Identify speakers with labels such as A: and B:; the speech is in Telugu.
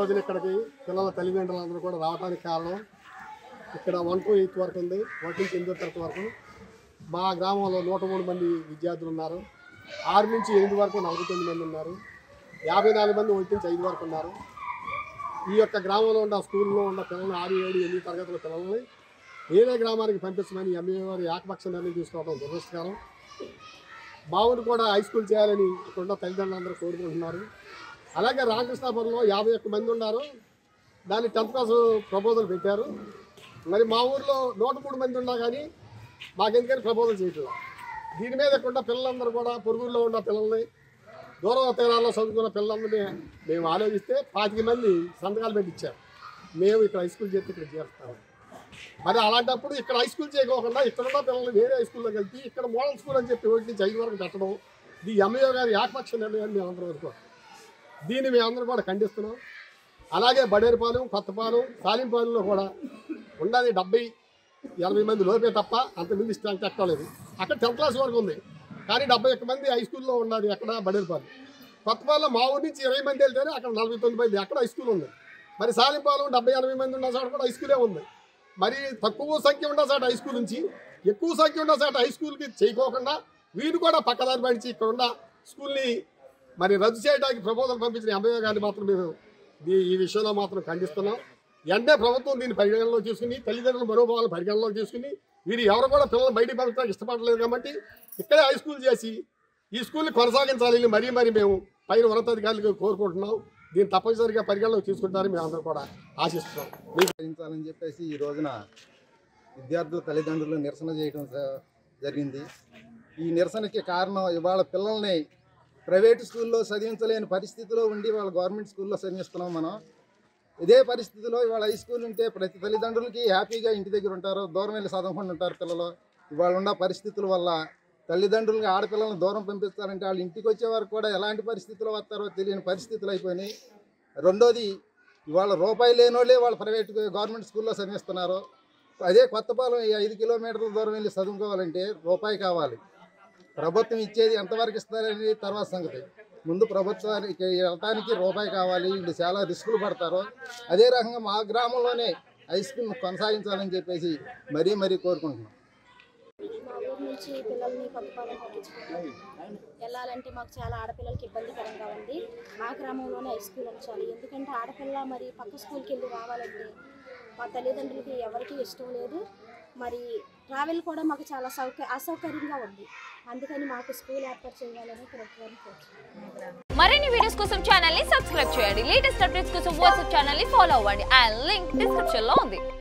A: రోజున ఇక్కడికి పిల్లల తల్లిదండ్రులందరూ కూడా రావడానికి కారణం ఇక్కడ 1 to 8 వరకు ఉంది, 1 నుంచి 8వ తరగతి వరకు. మా గ్రామంలో 103 మంది విద్యార్థులు ఉన్నారు. 6 నుంచి 8 వరకు 49 మంది ఉన్నారు. 54 మంది 1 నుంచి 5 వరకు ఉన్నారు. ఈ యొక్క గ్రామంలో ఉన్న స్కూల్లో ఉన్న పిల్లల్ని 6, 7, 8 తరగతుల పిల్లల్ని వేరే గ్రామానికి పంపించమని ఎంఏ వారు ఏకపక్ష నిర్ణయం తీసుకోవడం దురదృష్టకరం. బావును కూడా హై స్కూల్ చేయాలని ఇక్కడున్న తల్లిదండ్రులందరూ కోరుకుంటున్నారు. అలాగే రామకృష్ణాపురంలో 51 మంది ఉన్నారు. దాన్ని 10th క్లాస్ ప్రపోజల్ పెట్టారు. మరి మా ఊర్లో 103 మంది ఉన్నా కానీ మాకెందుకని ప్రపోజల్ చేయట్లేదు. దీని మీద ఇక్కడ పిల్లలందరూ కూడా పొరుగుల్లో ఉన్న పిల్లల్ని, దూర తీరాల్లో చదువుకున్న పిల్లలందరినీ మేము ఆలోచిస్తే 25 మంది సంతకాలు పెట్టించారు. మేము ఇక్కడ హై స్కూల్ చేస్తే ఇక్కడ చేస్తాము. మరి అలాంటప్పుడు ఇక్కడ హై స్కూల్ చేయకోకుండా ఇక్కడున్న పిల్లల్ని వేరే హై స్కూల్లోకి వెళ్తే ఇక్కడ మోడల్ స్కూల్ అని చెప్పి 1 నుంచి 5 వరకు పెట్టడం ఇది ఎంఏ గారి ఏకపక్ష నిర్ణయాన్ని మేమందరం వరకు దీన్ని మేమందరం కూడా ఖండిస్తున్నాం. అలాగే బడేరుపాలెం, కొత్తపాలెం, సాలింపాలెంలో కూడా ఉండాలి 70-80 మంది లోపే తప్ప అంతమంది స్ట్రెంత్ ఎక్కలేదు. అక్కడ 10th క్లాస్ వరకు ఉంది కానీ 71 మంది హై స్కూల్లో ఉన్నది. అక్కడ బడేరుపాలెం, కొత్తపాలెం మా ఊరి నుంచి 20 మంది వెళ్తేనే అక్కడ 49 మంది అక్కడ హై స్కూల్ ఉంది. మరి సాలింపాలెం 70-80 మంది ఉన్న చోట కూడా హై స్కూలే ఉంది. మరి తక్కువ సంఖ్య ఉన్న చోట హై స్కూల్ నుంచి ఎక్కువ సంఖ్య ఉన్న చోట హై స్కూల్కి చేయకోకుండా వీరు కూడా పక్కదారి పడిచి ఇక్కడ ఉన్న స్కూల్ని మరి రద్దు చేయడానికి ప్రపోజల్ పంపించిన ఎంఏ గారిని మాత్రం మేము ఈ విషయంలో మాత్రం ఖండిస్తున్నాం. వెంటనే ప్రభుత్వం దీన్ని పరిగణనలో తీసుకుని తల్లిదండ్రుల మనోభావాలను పరిగణనలో తీసుకుని వీరు ఎవరు కూడా పిల్లలు బయటికి పంపించడానికి ఇష్టపడలేదు కాబట్టి ఇక్కడే హై స్కూల్ చేసి ఈ స్కూల్ని కొనసాగించాలని మరీ మేము పైన ఉన్నతాధికారులకు కోరుకుంటున్నాం. దీన్ని తప్పనిసరిగా పరిగణలోకి తీసుకుంటారని మేము అందరూ కూడా ఆశిస్తున్నాం.
B: సాధించాలని చెప్పేసి ఈ రోజున విద్యార్థుల తల్లిదండ్రులు నిరసన చేయడం జరిగింది. ఈ నిరసనకి కారణం ఇవాళ పిల్లల్ని ప్రైవేటు స్కూల్లో చదివించలేని పరిస్థితిలో ఉండి వాళ్ళ గవర్నమెంట్ స్కూల్లో చదివిస్తున్నాం మనం. ఇదే పరిస్థితిలో ఇవాళ హై స్కూల్ ఉంటే ప్రతి తల్లిదండ్రులకి హ్యాపీగా ఇంటి దగ్గర ఉంటారు, దూరం వెళ్ళి చదవకుండా ఉంటారు పిల్లలు. ఇవాళ ఉన్న పరిస్థితుల వల్ల తల్లిదండ్రులకి ఆడపిల్లలను దూరం పంపించాలంటే వాళ్ళు ఇంటికి వచ్చే వరకు కూడా ఎలాంటి పరిస్థితుల్లో వస్తారో తెలియని పరిస్థితులు అయిపోయినాయి. రెండోది ఇవాళ రూపాయి లేని వాళ్ళే వాళ్ళు ప్రైవేట్ గవర్నమెంట్ స్కూల్లో చదివిస్తున్నారు. అదే కొత్తపాలెం 5 కిలోమీటర్ల దూరం వెళ్ళి చదువుకోవాలంటే రూపాయి కావాలి. ప్రభుత్వం ఇచ్చేది ఎంతవరకు ఇస్తారని తర్వాత సంగతి. ముందు ప్రభుత్వానికి వెళ్ళటానికి రూపాయి కావాలి. వీళ్ళు చాలా రిస్కులు పడతారు. అదే రకంగా మా గ్రామంలోనే హై స్కూల్ కొనసాగించాలని చెప్పేసి మరీ కోరుకుంటున్నాం.
C: మా ఊరు నుంచి పిల్లల్ని కొత్తపాలెం పట్టించుకుంటాం వెళ్ళాలంటే మాకు చాలా ఆడపిల్లలకి ఇబ్బందికరంగా ఉంది. మా గ్రామంలోనే హై స్కూల్ ఉంచాలి. ఎందుకంటే ఆడపిల్ల మరి పక్క స్కూల్కి వెళ్ళి రావాలంటే మా తల్లిదండ్రులకి ఎవరికీ ఇష్టం లేదు. మరి ట్రావెల్ కూడా మాకు చాలా అసౌకర్యంగా ఉంది. అందుకని మాకు స్కూల్ ఏర్పాటు చేయాలని ప్రభుత్వాన్ని కోరుతున్నాం.
D: మరిన్ని వీడియోస్ కోసం ఛానల్ ని సబ్స్క్రైబ్ చేయండి. లేటెస్ట్ అప్డేట్స్ కోసం వాట్సాప్ ఛానల్ ని ఫాలో అవ్వండి. ఆ లింక్ డిస్క్రిప్షన్ లో ఉంది.